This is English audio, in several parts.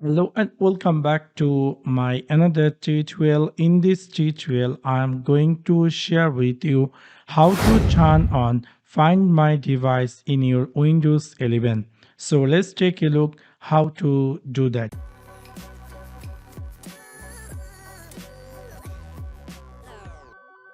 Hello and welcome back to my another tutorial. In this tutorial, I am going to share with you how to turn on Find My Device in your Windows 11. So let's take a look how to do that.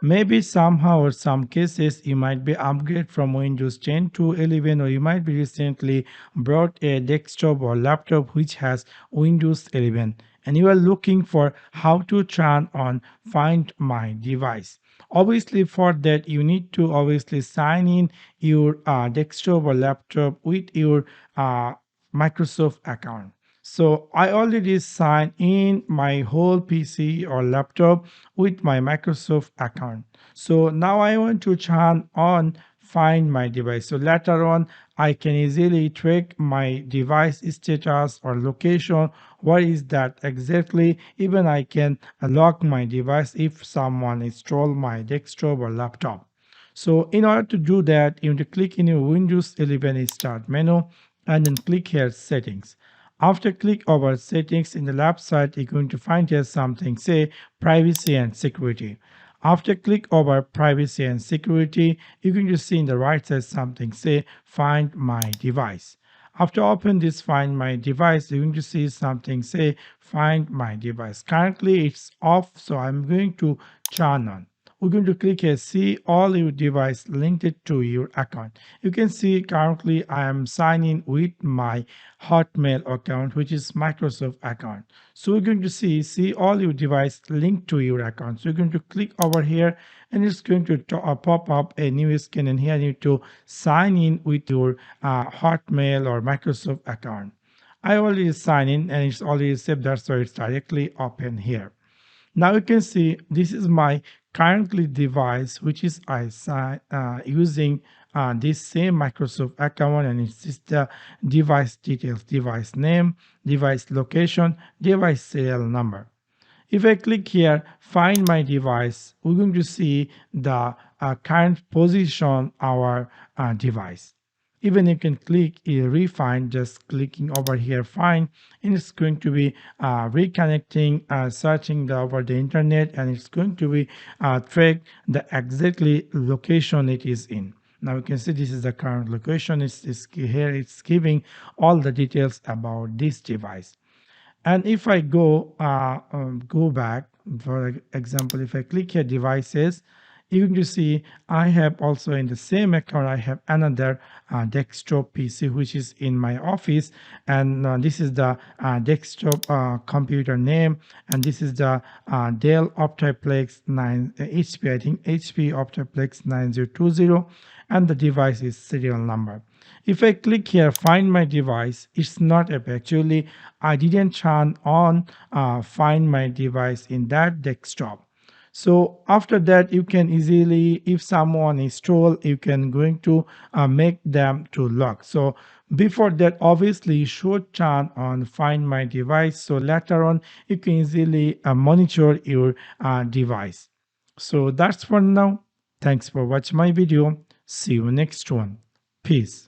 Maybe somehow or some cases you might be upgraded from Windows 10 to 11, or you might be recently brought a desktop or laptop which has Windows 11, and you are looking for how to turn on Find My Device. Obviously for that you need to obviously sign in your desktop or laptop with your uh, Microsoft account. So I already signed in my whole PC or laptop with my Microsoft account. So now I want to turn on Find My Device. So later on, I can easily track my device status or location. What is that exactly? Even I can lock my device if someone stole my desktop or laptop. So in order to do that, you need to click in your Windows 11 Start menu and then click here Settings. After click over settings in the left side, you're going to find here something say privacy and security. After click over privacy and security, you're going to see in the right side something say find my device. After open this find my device, you're going to see something say find my device. Currently it's off, so I'm going to turn on. We're going to click here see all your device linked to your account. You can see currently I am signing with my Hotmail account, which is Microsoft account. So we're going to see all your device linked to your account. So you're going to click over here and it's going to pop up a new screen, and here you need to sign in with your Hotmail or Microsoft account. I already signed in and it's already saved, that's why it's directly open here. Now you can see this is my currently device which is using this same Microsoft account, and it's just the device details, device name, device location, device serial number. If I click here, find my device, we're going to see the current position our device. Even you can click refine, just clicking over here, find, and it's going to be reconnecting, searching over the internet, and it's going to be track the exactly location it is in. Now you can see this is the current location. It's here. It's giving all the details about this device. And if I go back, for example, if I click here devices, you can see I have also in the same account I have another desktop PC which is in my office, and this is the desktop computer name, and this is the Dell Optiplex 9 HP, I think HP Optiplex 9020, and the device is serial number. If I click here find my device, it's not up. Actually I didn't turn on find my device in that desktop. So after that you can easily, if someone is stole, you can going to make them to lock. So before that obviously you should turn on find my device, so later on you can easily monitor your device. So that's for now. Thanks for watching my video. See you next one. Peace.